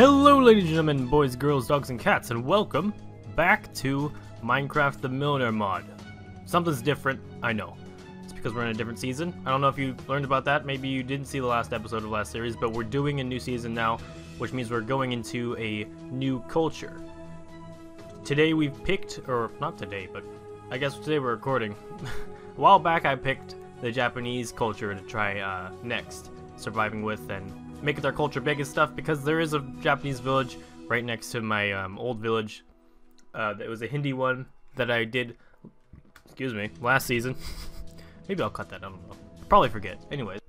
Hello ladies and gentlemen, boys, girls, dogs, and cats, and welcome back to Minecraft the Millenaire mod. Something's different, I know. It's because we're in a different season. I don't know if you learned about that, maybe you didn't see the last episode of last series, but we're doing a new season now, which means we're going into a new culture. Today we've picked, or not today, but I guess today we're recording. A while back I picked the Japanese culture to try next, surviving with and making their culture big and stuff, because there is a Japanese village right next to my old village. It was a Hindi one that I did, last season. Maybe I'll cut that, I don't know. Probably forget. Anyways,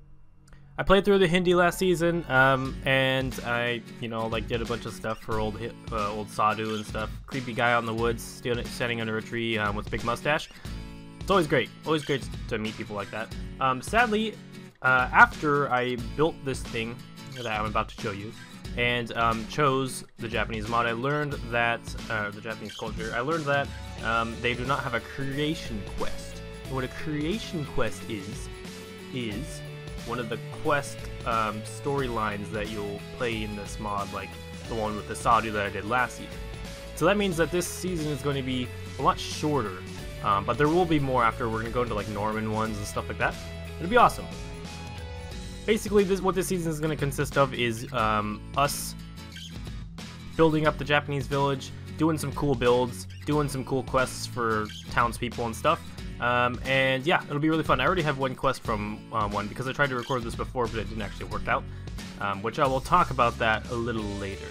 I played through the Hindi last season, and I, did a bunch of stuff for old S.2 and stuff. Creepy guy out in the woods, standing under a tree with a big mustache. It's always great to meet people like that. Sadly, after I built this thing that I'm about to show you, and chose the Japanese mod, I learned that, the Japanese culture, I learned that they do not have a creation quest. And what a creation quest is one of the quest storylines that you'll play in this mod, like the one with the S.2 that I did last season. So that means that this season is going to be a lot shorter, but there will be more after. We're going to go into like Norman ones and stuff like that. It'll be awesome. Basically, what this season is going to consist of is us building up the Japanese village, doing some cool builds, doing some cool quests for townspeople and stuff. And yeah, it'll be really fun. I already have one quest from one because I tried to record this before, but it didn't actually work out, which I will talk about that a little later.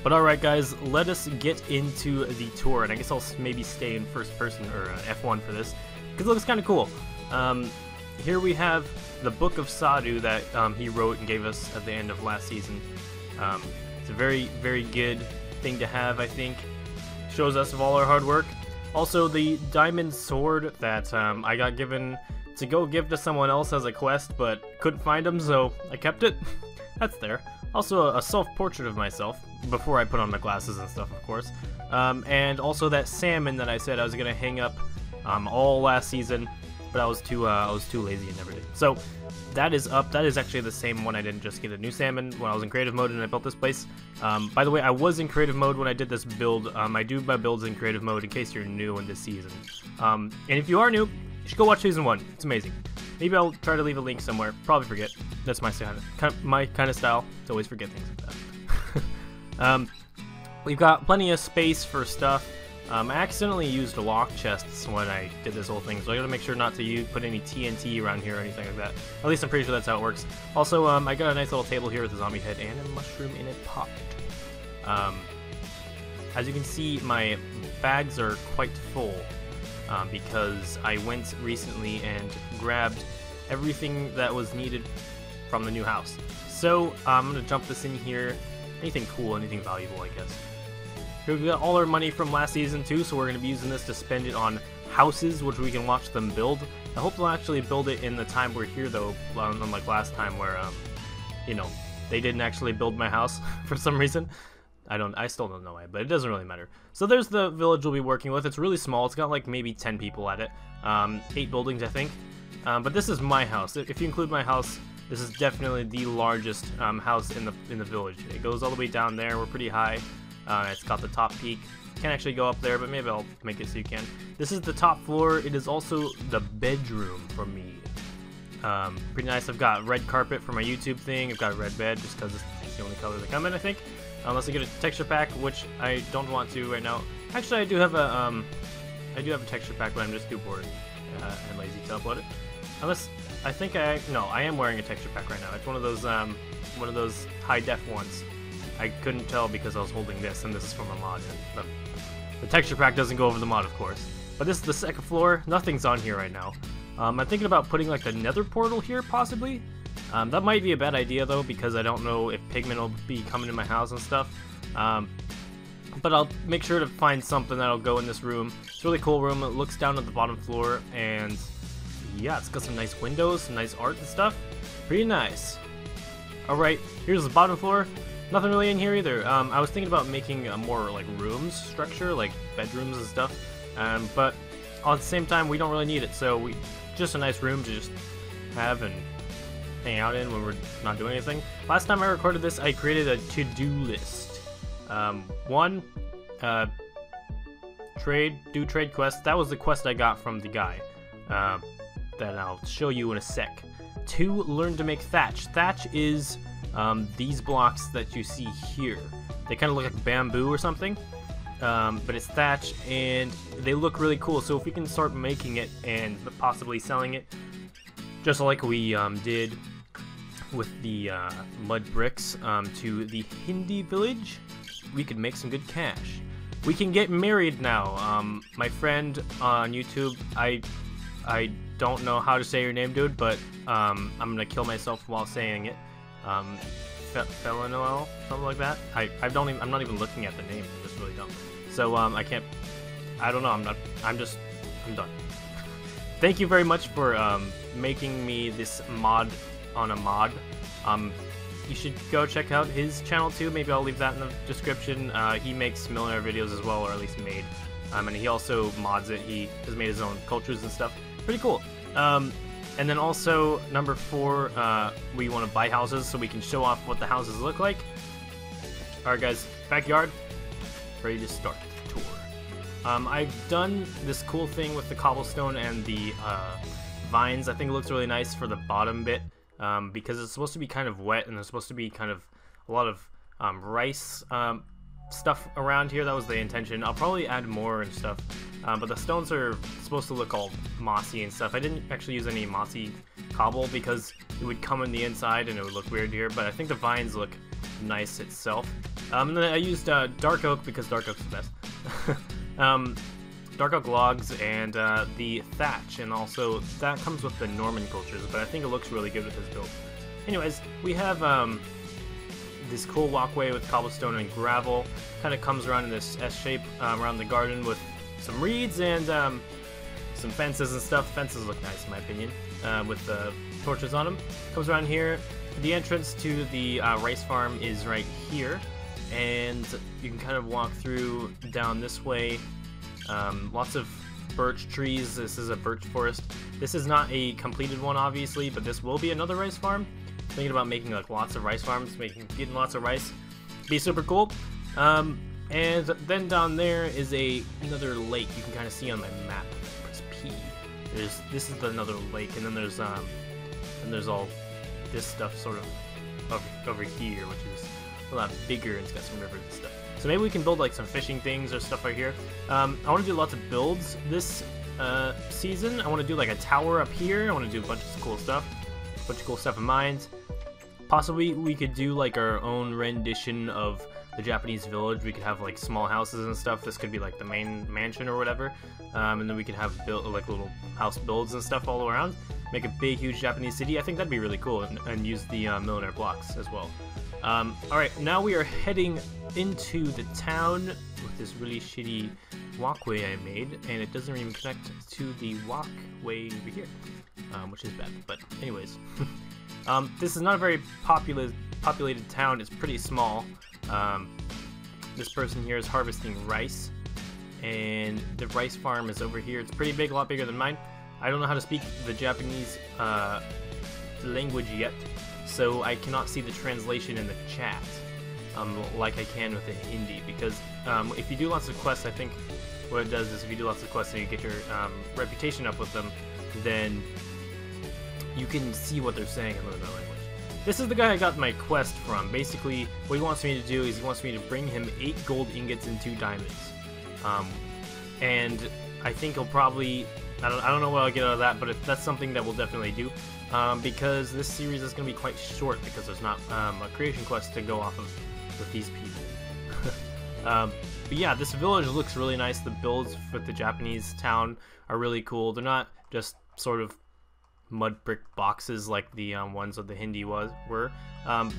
But alright guys, let us get into the tour, and I guess I'll maybe stay in first person, or F1 for this, because it looks kind of cool. Here we have the Book of S.2 that he wrote and gave us at the end of last season. It's a very, very good thing to have, I think. Shows us of all our hard work. Also, the diamond sword that I got given to go give to someone else as a quest, but couldn't find him, so I kept it. That's there. Also, a self-portrait of myself, before I put on my glasses and stuff, of course. And also that salmon that I said I was going to hang up all last season, but I was too lazy and never did. So that is up. That is actually the same one. I didn't just get a new salmon when I was in creative mode and I built this place. By the way, I was in creative mode when I did this build. I do my builds in creative mode in case you're new in this season. And if you are new, you should go watch season 1. It's amazing. Maybe I'll try to leave a link somewhere. Probably forget. That's my kind of style. To always forget things like that. We've got plenty of space for stuff. I accidentally used lock chests when I did this whole thing, so I gotta make sure not to put any TNT around here or anything like that. At least I'm pretty sure that's how it works. Also, I got a nice little table here with a zombie head and a mushroom in a pot. As you can see, my bags are quite full because I went recently and grabbed everything that was needed from the new house. So I'm gonna jump this in here. Anything cool, anything valuable, I guess. Here we got all our money from last season too, so we're going to be using this to spend it on houses, which we can watch them build. I hope they'll actually build it in the time we're here though, unlike last time where, they didn't actually build my house for some reason. I still don't know why, but it doesn't really matter. So there's the village we'll be working with. It's really small. It's got like maybe 10 people at it. 8 buildings, I think. But this is my house. If you include my house, this is definitely the largest house in the village. It goes all the way down there. We're pretty high. It's got the top peak. Can't actually go up there, but maybe I'll make it so you can. This is the top floor. It is also the bedroom for me. Pretty nice. I've got red carpet for my YouTube thing. I've got a red bed just because it's the only color they come in, I think. Unless I get a texture pack, which I don't want to right now. Actually, I do have a texture pack, but I'm just too bored and lazy to upload it. Unless I am wearing a texture pack right now. It's one of those high def ones. I couldn't tell because I was holding this, and this is from a mod. The texture pack doesn't go over the mod, of course. But this is the second floor. Nothing's on here right now. I'm thinking about putting like the nether portal here, possibly. That might be a bad idea, though, because I don't know if pigmen will be coming in my house and stuff. But I'll make sure to find something that'll go in this room. It's a really cool room. It looks down at the bottom floor, and yeah, it's got some nice windows, some nice art and stuff. Pretty nice. Alright, here's the bottom floor. Nothing really in here either. I was thinking about making a more like rooms structure, like bedrooms and stuff. But at the same time, we don't really need it, so just a nice room to just have and hang out in when we're not doing anything. Last time I recorded this, I created a to-do list. One, do trade quests. That was the quest I got from the guy, that I'll show you in a sec. 2, learn to make thatch. Thatch is these blocks that you see here. They kind of look like bamboo or something, but it's thatch, and they look really cool. So if we can start making it and possibly selling it, just like we did with the mud bricks to the Hindi village, we could make some good cash. We can get married now. My friend on YouTube, I don't know how to say your name, dude, but I'm gonna kill myself while saying it. Fowwlow, something like that. I'm not even looking at the name. I just really don't. So I can't. I don't know. I'm done. Thank you very much for making me this mod on a mod. You should go check out his channel too. Maybe I'll leave that in the description. He makes Millenaire videos as well, or at least made. And he also mods it. He has made his own cultures and stuff. Pretty cool. And then also, number 4, we want to buy houses so we can show off what the houses look like. Alright guys, backyard, ready to start the tour. I've done this cool thing with the cobblestone and the vines. I think it looks really nice for the bottom bit, because it's supposed to be kind of wet and there's supposed to be kind of a lot of rice stuff around here. That was the intention. I'll probably add more and stuff, but the stones are supposed to look all mossy and stuff. I didn't actually use any mossy cobble because it would come in the inside and it would look weird here, but I think the vines look nice itself. And then I used dark oak because dark oak's the best. Dark oak logs and the thatch, and also that comes with the Norman cultures, but I think it looks really good with this build. Anyways, we have this cool walkway with cobblestone and gravel. Kind of comes around in this S shape around the garden with some reeds and some fences and stuff. Fences look nice in my opinion, with the torches on them. Comes around here. The entrance to the rice farm is right here, and you can kind of walk through down this way. Lots of birch trees. This is a birch forest. This is not a completed one obviously, but this will be another rice farm. Thinking about making like lots of rice farms, getting lots of rice. Be super cool. And then down there is another lake. You can kind of see on my map. Press P. This is another lake, and then there's all this stuff sort of over here, which is a lot bigger, and it's got some rivers and stuff. So maybe we can build like some fishing things or stuff right here. I want to do lots of builds this season. I want to do like a tower up here. I want to do a bunch of cool stuff. In mind. Possibly we could do like our own rendition of the Japanese village. We could have like small houses and stuff. This could be like the main mansion or whatever. And then we could have like little house builds and stuff all around. Make a big, huge Japanese city. I think that'd be really cool, and use the Millenaire blocks as well. Alright, now we are heading into the town with this really shitty walkway I made, and it doesn't even connect to the walkway over here, which is bad. But anyways, this is not a very populated town. It's pretty small. This person here is harvesting rice, and the rice farm is over here. It's pretty big, a lot bigger than mine. I don't know how to speak the Japanese language yet, so I cannot see the translation in the chat like I can with the Hindi, because if you do lots of quests, I think what it does is if you do lots of quests and you get your reputation up with them, then you can see what they're saying in their language. This is the guy I got my quest from. Basically, what he wants me to do is he wants me to bring him 8 gold ingots and 2 diamonds. And I think he'll probably... I don't know what I'll get out of that, but that's something that we'll definitely do. Because this series is going to be quite short because there's not a creation quest to go off of with these people. But yeah, this village looks really nice. The builds with the Japanese town are really cool. They're not just sort of mud brick boxes like the ones that the Hindi were.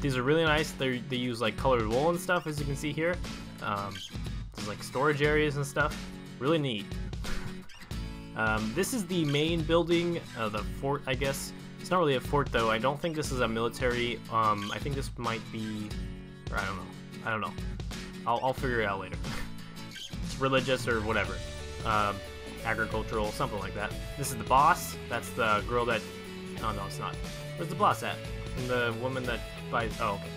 These are really nice. They use like colored wool and stuff, as you can see here. There's like storage areas and stuff. Really neat. This is the main building, the fort, I guess. It's not really a fort though. I don't think this is a military. I think this might be, or I don't know. I'll figure it out later. It's religious or whatever. Agricultural, something like that. This is the boss. That's the girl that... Oh, no, it's not. Where's the boss at? And the woman that buys... Oh, okay.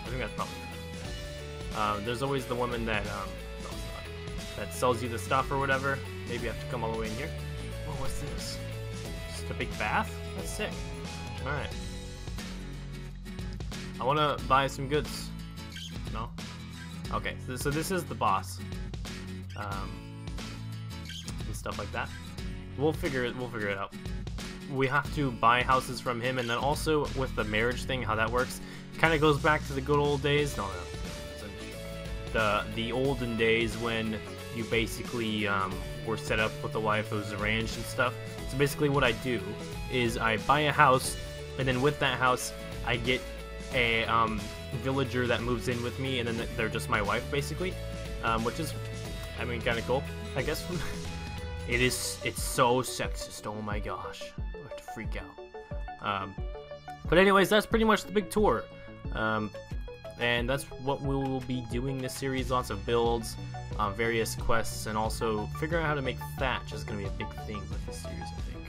I think that's probably her. There's always the woman that, no, it's not. That sells you the stuff or whatever. Maybe you have to come all the way in here. Whoa, what's this? Just a big bath? That's sick. Alright. I want to buy some goods. No? Okay, so this is the boss. And stuff like that. We'll figure it out. We have to buy houses from him, and then also with the marriage thing, how that works, kind of goes back to the good old days. No, the olden days when you basically were set up with a wife who was arranged and stuff. So basically, what I do is I buy a house, and then with that house, I get a villager that moves in with me, and then they're just my wife basically, which is, I mean, kind of cool, I guess. It's so sexist. Oh my gosh, I have to freak out. But anyways, that's pretty much the big tour, and that's what we will be doing this series. Lots of builds, various quests, and also figuring out how to make thatch is going to be a big thing with this series, I think.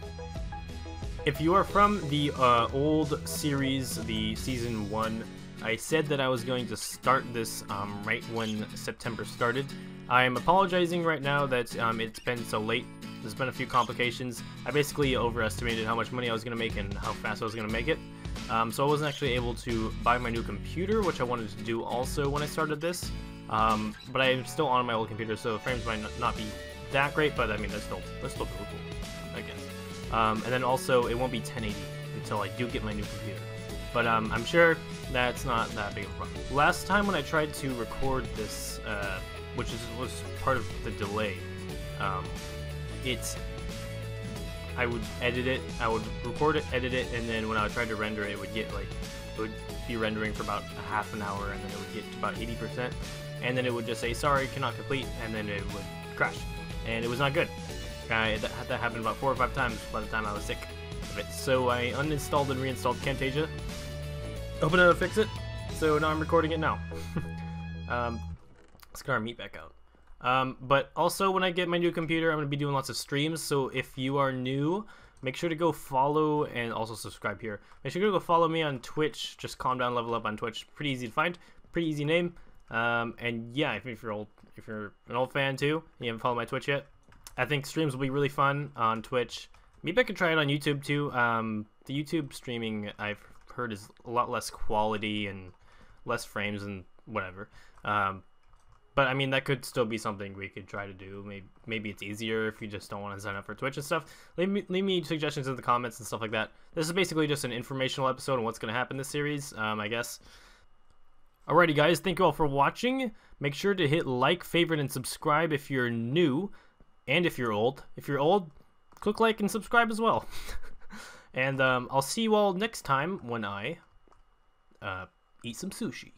If you are from the old series, the season 1, I said that I was going to start this right when September started. I'm apologizing right now that it's been so late. There's been a few complications. I basically overestimated how much money I was going to make and how fast I was going to make it. So I wasn't actually able to buy my new computer, which I wanted to do also when I started this. But I'm still on my old computer, so the frames might not be that great, but I mean, they're still really cool, I guess. And then also, it won't be 1080 until I do get my new computer. But I'm sure that's not that big of a problem. Last time when I tried to record this, which was part of the delay, I would edit it, I would record it, edit it, and then when I tried to render it, it would get it would be rendering for about a half an hour, and then it would get to about 80%, and then it would just say, sorry, cannot complete, and then it would crash, and it was not good. That happened about 4 or 5 times by the time I was sick of it, so I uninstalled and reinstalled Camtasia, hoping to fix it, so now I'm recording it now. Let's get our meat back out. But also when I get my new computer, I'm going to be doing lots of streams, so if you are new, make sure to go follow and also subscribe here. Make sure to go follow me on Twitch, just Calm Down Level Up on Twitch, pretty easy to find, pretty easy name, and yeah, if you're an old fan too, and you haven't followed my Twitch yet, I think streams will be really fun on Twitch. Maybe I could try it on YouTube too. The YouTube streaming I've heard is a lot less quality and less frames and whatever. But I mean, that could still be something we could try to do. Maybe it's easier if you just don't want to sign up for Twitch and stuff. Leave me suggestions in the comments and stuff like that. This is basically just an informational episode on what's going to happen this series, I guess. Alrighty guys, thank you all for watching. Make sure to hit like, favorite, and subscribe if you're new, and if you're old. If you're old, click like and subscribe as well. And I'll see you all next time when I eat some sushi.